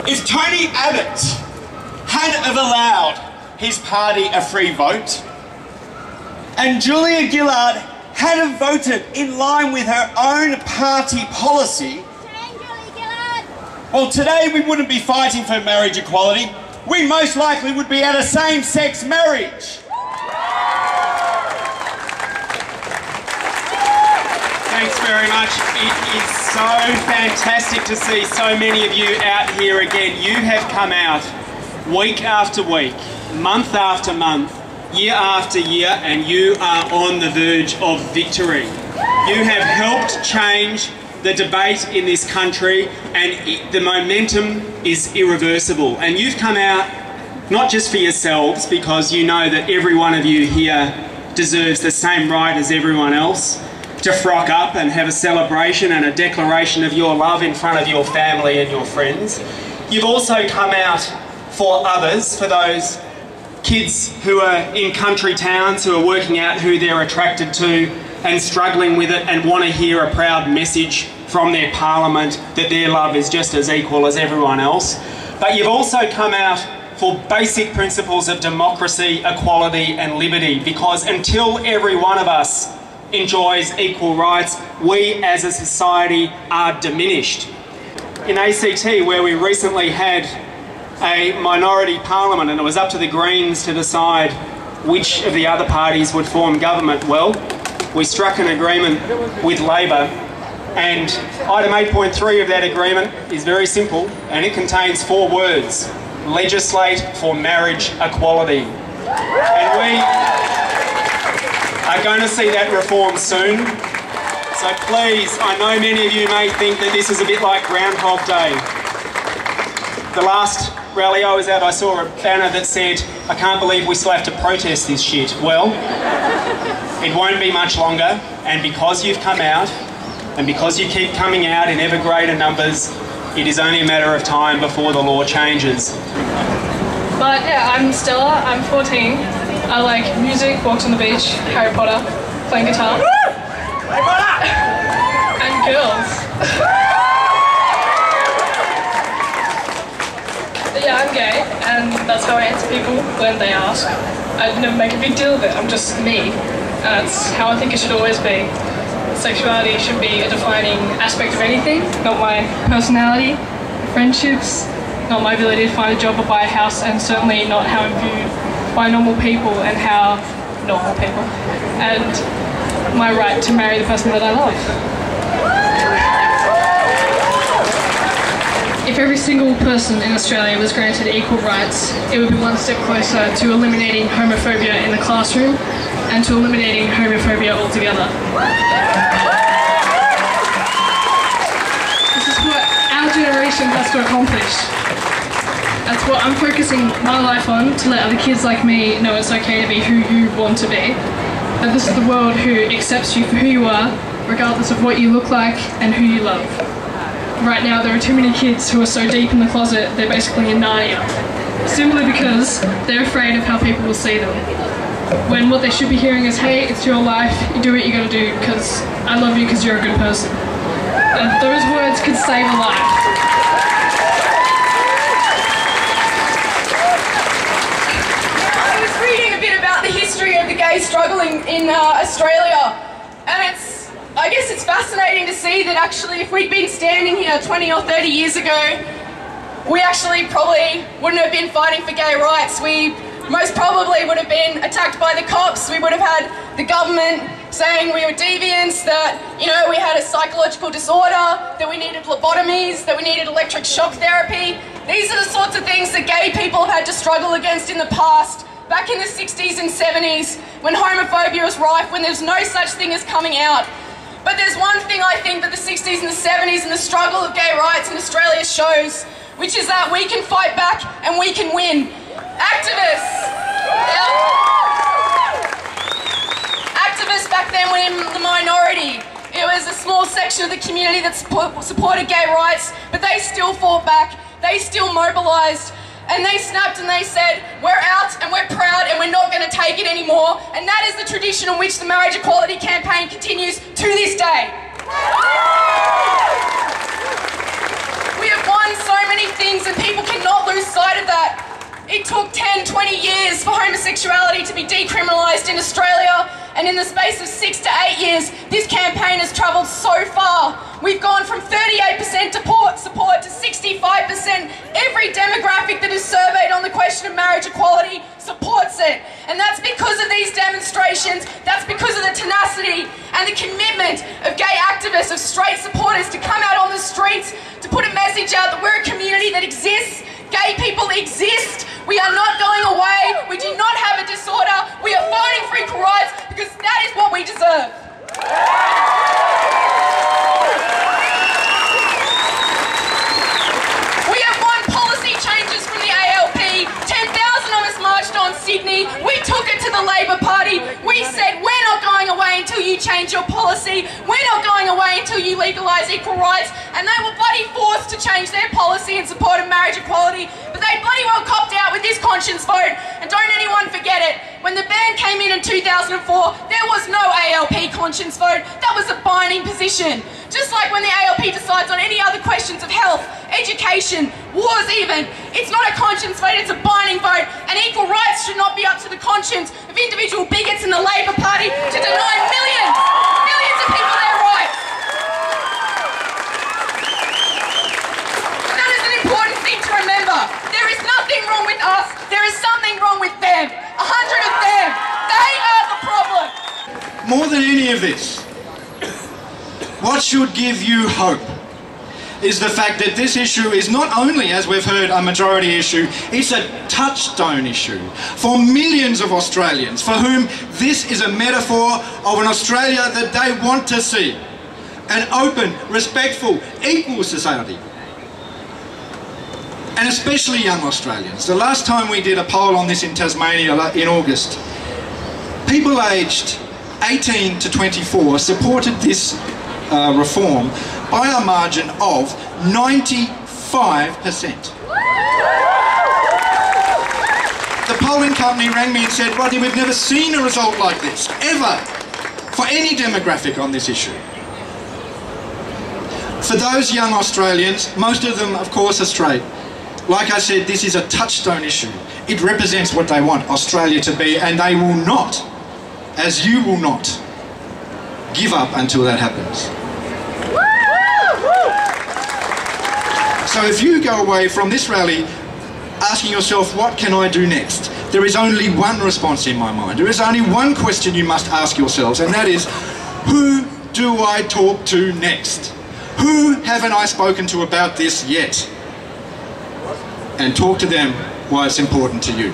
If Tony Abbott had have allowed his party a free vote, and Julia Gillard had have voted in line with her own party policy, well, today we wouldn't be fighting for marriage equality. We most likely would be at a same-sex marriage. Thanks very much. It is so fantastic to see so many of you out here again. You have come out week after week, month after month, year after year, and you are on the verge of victory. You have helped change the debate in this country, and the momentum is irreversible. And you've come out not just for yourselves, because you know that every one of you here deserves the same right as everyone else to frock up and have a celebration and a declaration of your love in front of your family and your friends. You've also come out for others, for those kids who are in country towns, who are working out who they're attracted to and struggling with it and want to hear a proud message from their parliament that their love is just as equal as everyone else. But you've also come out for basic principles of democracy, equality and liberty, because until every one of us enjoys equal rights, we as a society are diminished. In ACT, where we recently had a minority parliament and it was up to the Greens to decide which of the other parties would form government, well, we struck an agreement with Labor, and item 8.3 of that agreement is very simple, and it contains 4 words: legislate for marriage equality. And we are going to see that reform soon. So please, I know many of you may think that this is a bit like Groundhog Day. The last rally I was at, I saw a banner that said, "I can't believe we still have to protest this shit." Well, it won't be much longer, and because you've come out, and because you keep coming out in ever greater numbers, it is only a matter of time before the law changes. But yeah, I'm Stella, I'm 14. I like music, walks on the beach, Harry Potter, playing guitar. Harry Potter! And girls. But yeah, I'm gay, and that's how I answer people when they ask. I never make a big deal of it, I'm just me. That's how I think it should always be. Sexuality should be a defining aspect of anything, not my personality, friendships, not my ability to find a job or buy a house, and certainly not how I'm viewed by normal people and how normal people, and my right to marry the person that I love. If every single person in Australia was granted equal rights, it would be one step closer to eliminating homophobia in the classroom and to eliminating homophobia altogether. This is what our generation has to accomplish. That's what I'm focusing my life on, to let other kids like me know it's okay to be who you want to be. That this is the world who accepts you for who you are, regardless of what you look like and who you love. Right now there are too many kids who are so deep in the closet they're basically in Narnia, simply because they're afraid of how people will see them. When what they should be hearing is, hey, it's your life, you do what you gotta do because I love you because you're a good person. And those words could save a life. I was reading a bit about the history of the gay struggle in Australia, and I guess it's fascinating to see that actually if we'd been standing here 20 or 30 years ago, we actually probably wouldn't have been fighting for gay rights. We most probably would have been attacked by the cops. We would have had the government saying we were deviants, that, you know, we had a psychological disorder, that we needed lobotomies, that we needed electric shock therapy. These are the sorts of things that gay people have had to struggle against in the past, back in the 60s and 70s, when homophobia was rife, when there's no such thing as coming out. But there's one thing I think that the 60s and the 70s and the struggle of gay rights in Australia shows, which is that we can fight back and we can win. Activists! Activists back then were in the minority. It was a small section of the community that supported gay rights, but they still fought back, they still mobilised, and they snapped and they said, we're out and we're proud and we're not going to take it anymore. And that is the tradition in which the marriage equality campaign continues to this day. We have won so many things, and people cannot lose sight of that. It took 10, 20 years for homosexuality to be decriminalised in Australia, and in the space of 6 to 8 years, this campaign has travelled so far. We've gone from 38% support to 65%. Every demographic that is surveyed on the question of marriage equality supports it. And that's because of these demonstrations, that's because of the tenacity and the commitment of gay activists, of straight supporters to come out on the streets to put a message out that we're a community that exists. Gay people exist. We are not going away. We do not have a disorder. We are fighting for equal rights because that is what we deserve. We have won policy changes from the ALP. 10,000 of us marched on Sydney. We took it to the Labor Party. We said, we're not going away until you change your policy. We're not going away until you legalise equal rights. And they were bloody forced to change their policy in support of marriage equality. But they bloody well copped out with this conscience vote. And don't anyone forget it. When the ban came in 2004, there was no ALP conscience vote. That was a binding position. Just like when the ALP decides on any other questions of health, education, wars even, it's not a conscience vote, it's a binding vote. And equal rights should not be up to the conscience of individual bigots in the Labor Party to deny millions of people their rights. That is an important thing to remember. There is nothing wrong with us, there is something wrong with them. 100 of them. They are the problem. More than any of this, what should give you hope is the fact that this issue is not only, as we've heard, a majority issue, it's a touchstone issue for millions of Australians for whom this is a metaphor of an Australia that they want to see. An open, respectful, equal society. And especially young Australians. The last time we did a poll on this in Tasmania in August, people aged 18 to 24 supported this reform by a margin of 95%. The polling company rang me and said, Rodney, we've never seen a result like this, ever, for any demographic on this issue. For those young Australians, most of them, of course, are straight. Like I said, this is a touchstone issue. It represents what they want Australia to be, and they will not, as you will not, give up until that happens. So if you go away from this rally asking yourself, what can I do next? There is only one response in my mind. There is only one question you must ask yourselves, and that is, who do I talk to next? Who haven't I spoken to about this yet? And talk to them why it's important to you.